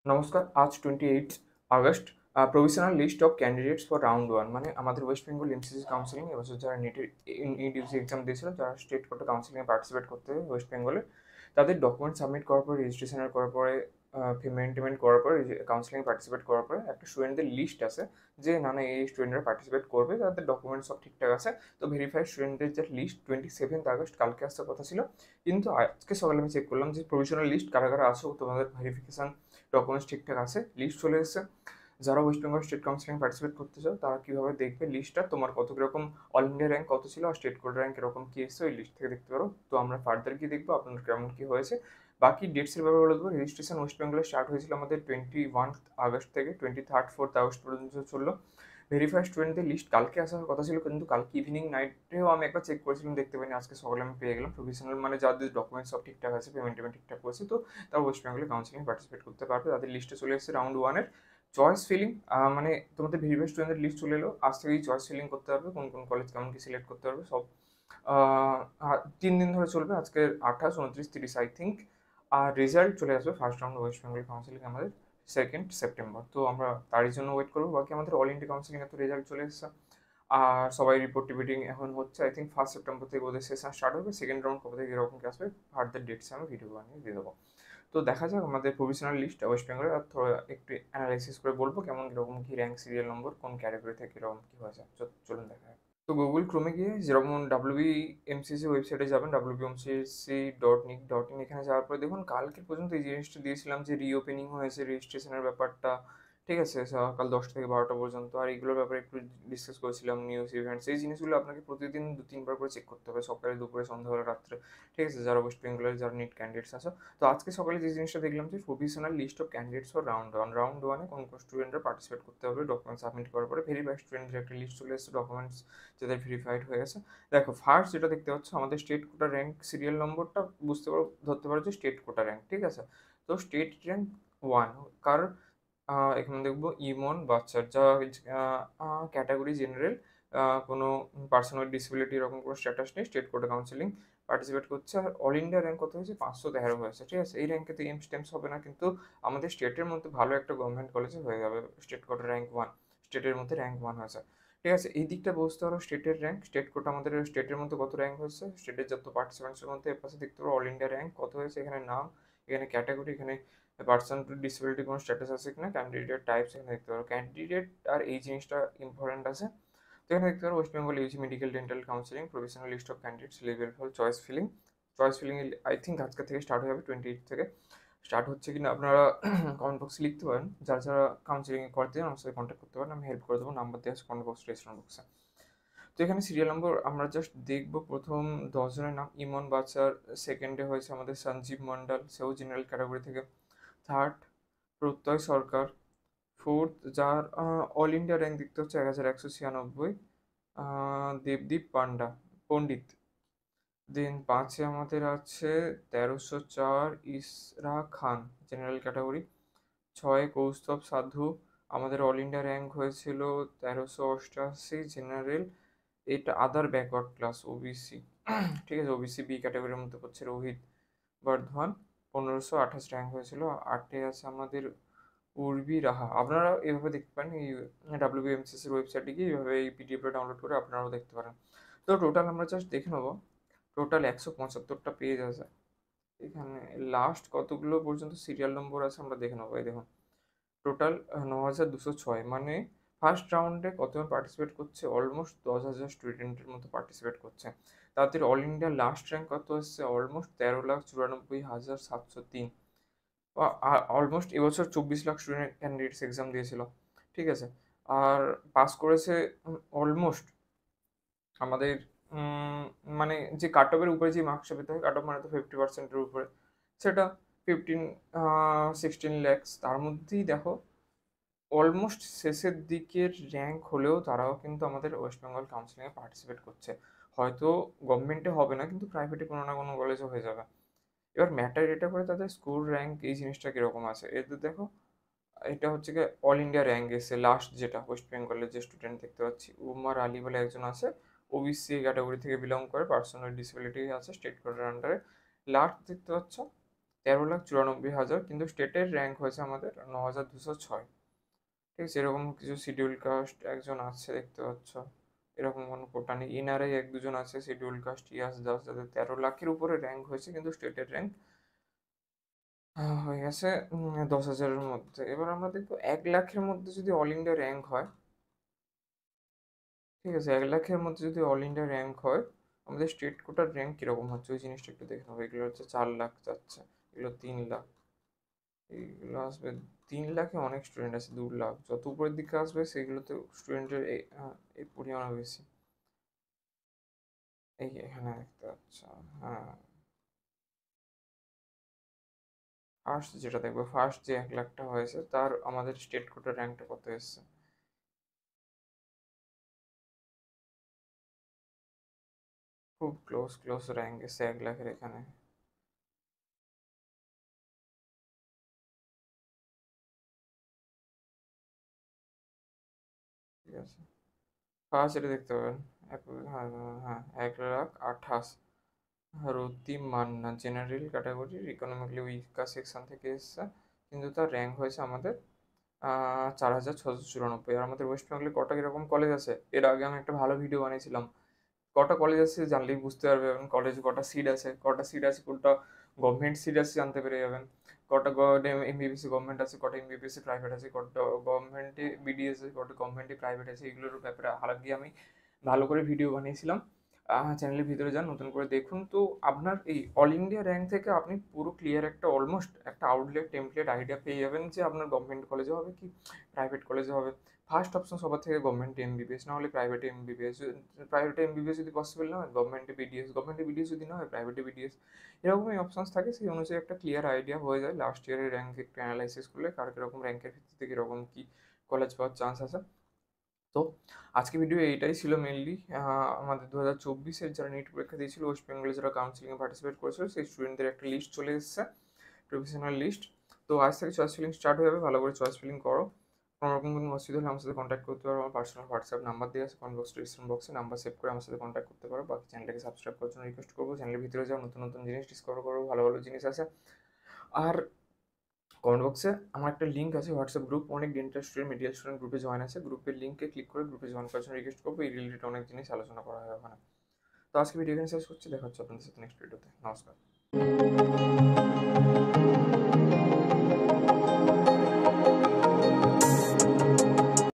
নমস্কার। আজ 28 August provisional list of candidates for round 1 মানে আমাদের ওয়েস্ট বেঙ্গল এমসিসি কাউন্সিলিং এবছর যারা নেটের নিট ইউজি এক্সাম দিয়েছিল, যারা স্টেট কোটা কাউন্সিলিংয়ে পার্টিসিপেট করতে হবে ওয়েস্ট বেঙ্গলে, তাদের ডকুমেন্ট সাবমিট করার পরে, রেজিস্ট্রেশনের করার পরে, পেমেন্ট টেমেন্ট করার পরে, কাউন্সিলিংয়ে পার্টিসিপেট করার পরে একটা স্টুডেন্টদের লিস্ট আছে যে না না এই স্টুডেন্টরা পার্টিসিপেট করবে, তাদের ডকুমেন্ট সব ঠিকঠাক আছে। তো ভেরিফাইড স্টুডেন্টদের যে লিস্ট 27 আগস্ট কালকে আসার কথা ছিল, কিন্তু আজকে সকালে আমি চেক করলাম যে প্রভিশনাল লিস্ট কারা কারা আসো, তোমাদের ভেরিফিকেশন ডকুমেন্টস ঠিকঠাক আছে, লিস্ট চলে এসেছে। যারা West Bengal state counselling participate করতে চাও তারা কীভাবে দেখবে লিস্টটা, তোমার কত কীরকম অল ইন্ডিয়া র্যাঙ্ক কত ছিল আর স্টেট কোড র্যাঙ্ক এরকম কী এসছে ওই লিস্ট থেকে দেখতে পারো। তো আমরা ফার্দার গিয়ে দেখবো আপনার কেমন কী হয়েছে। বাকি ডেটসের ব্যাপারে বলে দেবো। রেজিস্ট্রেশন ওয়েস্ট বেঙ্গলে স্টার্ট হয়েছিল আমাদের 21 আগস্ট থেকে 4 আগস্ট পর্যন্ত চললো। ভেরিফাইড স্টুডেন্টদের লিস্ট কালকে আসার কথা ছিল, কিন্তু কালকে ইভিনিং নাইটেও আমি একবার চেক করেছিলাম, দেখতে পাইনি। আজকে সকালে আমি পেয়ে গেলাম। প্রফেশনাল মানে যাদের ডকুমেন্টস সব ঠিকঠাক আছে, পেমেন্ট টেমেন্ট ঠিকঠাক করেছে, তো তারা ওয়েস্ট বেঙ্গলে কাউন্সিলিংয়ে পার্টিসিপেট করতে পারবে। তাদের লিস্টে চলে এসেছে রাউন্ড 1-এর চয়েস ফিলিং। মানে তোমাদের ভেরিফাইড স্টুডেন্টের লিস্ট চলে এলো, আজ থেকেই চয়েস ফিলিং করতে পারবে, কোন কোন কলেজ কেমন কি সিলেক্ট করতে পারবে সব। 3 দিন ধরে চলবে, আজকে 28, 29, 30 আই থিঙ্ক। আর রেজাল্ট চলে আসবে first round West Bengal counselling আমাদের 2 সেপ্টেম্বর। তো আমরা তারই জন্য ওয়েট করবো। বাকি আমাদের অল ইন্ডিয়া কাউন্সিলিংয়ে তো রেজাল্ট চলে এসেছে, আর সবাই রিপোর্ট টিপিটিং এখন হচ্ছে। আই থিঙ্ক 1 সেপ্টেম্বর থেকে ওদের সেশন স্টার্ট হবে। সেকেন্ড রাউন্ড কবে থেকে এরকম কি আসবে, ফার্দার ডেটসে আমি ভিডিও বানিয়ে দিয়ে দেবো। তো দেখা যাক আমাদের প্রভিশনাল লিস্ট ওয়েস্ট বেঙ্গলের, আর থোড়া একটু অ্যানালাইসিস করে বলবো কেমন কীরকম কী র্যাঙ্ক, সিরিয়াল নম্বর, কোন ক্যাটাগরি থেকে কীরকম কী হয়েছে। চলুন দেখা যাক। তো গুগল ক্রোমে গিয়ে যেরকম ডাব্লিউবিএমসিসি ওয়েবসাইটে যাবেন, wbmcc.nic.in, এখানে যাওয়ার পরে দেখুন কালকে পর্যন্ত এই জিনিসটা দিয়েছিলাম যে রিওপেনিং হয়েছে রেজিস্ট্রেশনের ব্যাপারটা, ঠিক আছে, সকাল 10টা থেকে 12টা পর্যন্ত। আর এইগুলোর ব্যাপারে একটু ডিসকাস করেছিলাম, নিউজ ইভেন্টস, এই জিনিসগুলো আপনাকে প্রতিদিন 2-3 বার করে চেক করতে হবে, সকালে, দুপুরে, সন্ধ্যাবেলা, রাত্রে, ঠিক আছে, যারা ওয়েস্ট বেঙ্গলের যারা নিট ক্যান্ডিডেটস আছে। তো আজকে সকালে যে জিনিসটা দেখলাম যে provisional list of candidates for round 1-এ কোন কোন স্টুডেন্টরা পার্টিসিপেট করতে হবে, ডকুমেন্ট সাবমিট করার পরে ভেরিফাইড স্টুডেন্টের একটা লিস্ট চলে এসেছে, ডকুমেন্টস যাদের ভেরিফাইড হয়ে গেছে। দেখো ফার্স্ট যেটা দেখতে পাচ্ছ আমাদের স্টেট কোটা র্যাঙ্ক সিরিয়াল নম্বরটা বুঝতে পারো, ধরতে পারো যে স্টেট কোটা র্যাঙ্ক, ঠিক আছে। তো স্টেট র্যাঙ্ক 1 কার, এখানে দেখবো ইমন বাচ্চার, যা ক্যাটাগরি জেনারেল, কোনো পার্সন উইথ ডিসেবিলিটি এরকম কোনো স্ট্যাটাস নেই, স্টেট কোটা কাউন্সিলিং পার্টিসিপেট করছে। আর অল ইন্ডিয়া র্যাঙ্ক কত হয়েছে, 513 হয়েছে, ঠিক আছে। এই র্যাঙ্কে তো এমস টেমস হবে না, কিন্তু আমাদের স্টেটের মধ্যে ভালো একটা গভর্নমেন্ট কলেজে হয়ে যাবে স্টেট কোটা র্যাঙ্ক 1, স্টেটের মধ্যে র্যাঙ্ক 1 হয়েছে, ঠিক আছে। এই দিকটা বুঝতে পারো স্টেটের র্যাঙ্ক, স্টেট কোটা আমাদের স্টেটের মধ্যে কত র্যাঙ্ক হয়েছে, স্টেটের যত পার্টিসিপেন্টসের মধ্যে এর পাশে দেখতে পারো অল ইন্ডিয়া র্যাঙ্ক কত হয়েছে, এখানে নাম, এখানে ক্যাটাগরি, এখানে পার্সন টু ডিসেবিলিটি কোনো স্ট্যাটাস আছে কিনা, ক্যান্ডিডেট টাইপস এখানে দেখতে পারো, ক্যান্ডিডেট আর এই জিনিসটা ইম্পর্টেন্ট আছে। তো এখানে দেখতে পারো West Bengal UG medical dental counselling provisional list of candidates level for choice filling. Choice filling I think আজকে থেকে স্টার্ট হয়ে যাবে, 28 থেকে স্টার্ট হচ্ছে কিনা আপনারা কমেন্ট বক্সে লিখতে পারেন। যারা যারা কাউন্সিলিং করতে চান আমার সাথে কন্ট্যাক্ট করতে পারেন, আমি হেল্প করে দেবো, নাম্বার দেওয়া আছে কমেন্ট বক্স, রেস্টুরেন্ট বক্সে। তো এখানে সিরিয়াল নম্বর আমরা জাস্ট দেখবো। প্রথম 10 জনের নাম, ইমন বাচার, সেকেন্ডে হয়েছে আমাদের সঞ্জীব মন্ডল, সেও জেনারেল ক্যাটাগরি থেকে। থার্ড প্রত্যয় সরকার। ফোর্থ যার অল ইন্ডিয়া র্যাঙ্ক দেখতে হচ্ছে 1196, দেবদীপ পণ্ডিত। দেন 5-এ আমাদের আছে 1304 ইসরা খান, জেনারেল ক্যাটাগরি। 6-এ কৌস্তব সাধু, আমাদের অল ইন্ডিয়া র্যাঙ্ক হয়েছিল 1388, জেনারেল, এটা আদার ব্যাকওয়ার্ড ক্লাস ওবিসি, ঠিক আছে, ওবিসি বি ক্যাটাগরির মধ্যে পড়ছে। রোহিত বর্ধমান, 1528 র্যাঙ্ক হয়েছিল। 8-এ আছে আমাদের উর্বি রাহা। আপনারা এভাবে দেখতে পারেন, এই ডাব্লিউবিএমসিসির ওয়েবসাইটে গিয়ে এইভাবে এই পিডিএফটা ডাউনলোড করে আপনারাও দেখতে পারেন। তো টোটাল আমরা জাস্ট দেখে নেবো, টোটাল 175টা পেজ আছে। এখানে লাস্ট কতগুলো পর্যন্ত সিরিয়াল নম্বর আছে আমরা দেখে নেবো। এই দেখুন টোটাল 9206, মানে ফার্স্ট রাউন্ডে কতজন পার্টিসিপেট করছে, অলমোস্ট 10,000 স্টুডেন্টের মতো পার্টিসিপেট করছে। তাদের অল ইন্ডিয়া লাস্ট র্যাঙ্ক কত এসছে, অলমোস্ট 13,94,703, অলমোস্ট এবছর 24 লাখ স্টুডেন্ট ক্যান্ডিডেটস এক্সাম দিয়েছিল, ঠিক আছে। আর পাস করেছে অলমোস্ট আমাদের মানে যে কাট অফের উপরে যে মার্কসটা পেতে হয়, কাট অফ মানে তো 50%-এর উপরে, সেটা 16 ল্যাক্স। তার মধ্যেই দেখো অলমোস্ট শেষের দিকের র্যাঙ্ক হলেও তারাও কিন্তু আমাদের ওয়েস্ট বেঙ্গল কাউন্সিলিংয়ে পার্টিসিপেট করছে। হয়তো গভর্নমেন্টে হবে না, কিন্তু প্রাইভেটে কোনো না কোনো কলেজে হয়ে যাবে। এবার ম্যাটার এটা করে তাদের স্কুল র্যাঙ্ক এই জিনিসটা কীরকম আছে। এদের দেখো এটা হচ্ছে গিয়ে অল ইন্ডিয়া র্যাঙ্ক এসে লাস্ট, যেটা ওয়েস্ট বেঙ্গলের যে স্টুডেন্ট দেখতে পাচ্ছি, উমার আলী বলে একজন আছে, ওবিসি ক্যাটাগরি থেকে বিলং করে, পার্সোনাল ডিসেবিলিটি আছে, স্টেট কোটার আন্ডারে। লাস্ট দেখতে পাচ্ছ 13,94,000, কিন্তু স্টেটের র্যাঙ্ক হয়েছে আমাদের 9,206। ঠিক আছে, এরকম কিছু শিডিউল কাস্ট একজন আছে দেখতে পাচ্ছ, এরকম কোনো কোটা নেই। এনআরআই 1-2 জন আছে, শিডিউল কাস্ট ইয়াস দাস, যাদের 13 লাখের উপরে র্যাঙ্ক হয়েছে, কিন্তু স্টেটের র্যাঙ্ক হয়ে গেছে 10,000-এর মধ্যে। এবার আমরা দেখবো 1 লাখের মধ্যে যদি অল ইন্ডিয়া র্যাঙ্ক হয়, ঠিক আছে, 1 লাখের মধ্যে যদি অল ইন্ডিয়া র্যাঙ্ক হয়, আমাদের স্টেট কোটার র্যাঙ্ক কীরকম হচ্ছে ওই জিনিসটা একটু দেখে নেবো। এগুলো হচ্ছে 4 লাখ যাচ্ছে, এগুলো 3 লাখ, এইগুলো আসবে 3 লাখে অনেক স্টুডেন্ট আছে, 2 লাখ। যত উপরের দিকে আসবে সেগুলোতে স্টুডেন্টের এই পরিমাণ বেশি। এই এখানে দেখতে পাচ্ছ, হ্যাঁ, ফার্স্ট যেটা দেখবো, ফার্স্ট যে 1 লাখটা হয়েছে তার আমাদের স্টেট কোটার র্যাঙ্কটা কত এসছে। খুব ক্লোজ র্যাঙ্ক এসছে 1 লাখের এখানে। ঠিক আছে, ফার্স্ট এটা দেখতে পাবেন, হ্যাঁ হ্যাঁ, 1,28,000। রুতি মান্না, জেনারেল ক্যাটাগরির ইকোনমিক্যালি উইকার সেকশন থেকে এসছে, কিন্তু তার র্যাঙ্ক হয়েছে আমাদের 4,694। আর আমাদের ওয়েস্ট বেঙ্গলে কটা এরকম কলেজ আছে, এর আগে আমি একটা ভালো ভিডিও বানিয়েছিলাম। কটা কলেজ আছে জানলেই বুঝতে পারবেন, কলেজ কটা সিট আছে, কোনটা গভর্নমেন্ট সিট আছে জানতে পেরে যাবেন। কটা এমবিবিএস গভর্নমেন্ট আছে, কটা এমবিবিএস প্রাইভেট আছে, কটা গভর্নমেন্টে বিডিএস আছে, কটা গভর্নমেন্টে প্রাইভেট আছে, এগুলোর ব্যাপারে আগে আমি ভালো করে ভিডিও বানিয়েছিলাম। চ্যানেলের ভিতরে যান, নতুন করে দেখুন। তো আপনার এই অল ইন্ডিয়া র্যাঙ্ক থেকে আপনি পুরো ক্লিয়ার একটা অলমোস্ট একটা আউটলেট টেমপ্লেট আইডিয়া পেয়ে যাবেন যে আপনার গভর্নমেন্ট কলেজে হবে কি প্রাইভেট কলেজে হবে। ফার্স্ট অপশন সবার থেকে গভর্নমেন্ট এমবিবিএস, না হলে প্রাইভেটে এমবিবিএস। প্রাইভেটে এমবিবিএস যদি পসিবল না হয়, গভর্নমেন্টে বিডিএস যদি না হয়, প্রাইভেটে বিডিএস। এরকমই অপশনস থাকে, সেই অনুযায়ী একটা ক্লিয়ার আইডিয়া হয়ে যায় লাস্ট ইয়ারের র্যাঙ্ক একটু অ্যানালাইসিস করলে কার কীরকম র্যাঙ্কের ভিত্তিতে কীরকম কী কলেজ পাওয়ার চান্স আছে। তো আজকে ভিডিও এইটাই ছিল মেনলি। আমাদের 2024-এর যারা নিট পরীক্ষা দিয়েছিল, ওয়েস্ট বেঙ্গলে যারা কাউন্সিলিংয়ে পার্টিসিপেট করেছিল, সেই স্টুডেন্টদের একটা লিস্ট চলে এসেছে, প্রফেশনাল লিস্ট। তো আজ থেকে চয়েস ফিলিং স্টার্ট হয়ে যাবে, ভালো করে চয়েস ফিলিং করো। কোনো রকম কোনো অসুবিধা হলে আমার সাথে কন্ট্যাক্ট করতে পারো, আমার পার্সোনাল হোয়াটসঅ্যাপ নাম্বার দেওয়া আছে কমেন্ট বক্স ডিসক্রিপশন বক্সে, নাম্বার সেভ করে আমার সাথে কন্ট্যাক্ট করতে পারো। বাকি চ্যানেলটাকে সাবস্ক্রাইব করার জন্য রিকোয়েস্ট করবো, চ্যানেলের ভিতরে যাও, নতুন নতুন জিনিস ডিসকভার করো, ভালো ভালো জিনিস আছে। আর কমেন্ট বক্সে আমার একটা লিঙ্ক আছে, হোয়াটসঅ্যাপ গ্রুপ, অনেক ডেন্টাল স্টুডেন্ট মেডিকেল স্টুডেন্ট গ্রুপে জয়েন আছে, গ্রুপের লিঙ্কে ক্লিক করে গ্রুপে জয়েন করার জন্য রিকোয়েস্ট করবো। এই রিলেটেড অনেক জিনিস আলোচনা করা হয় ওখানে। তো আজকে ভিডিও এখানে শেষ করছি, দেখা হচ্ছে আপনাদের সাথে নেক্সট ভিডিওতে। নমস্কার।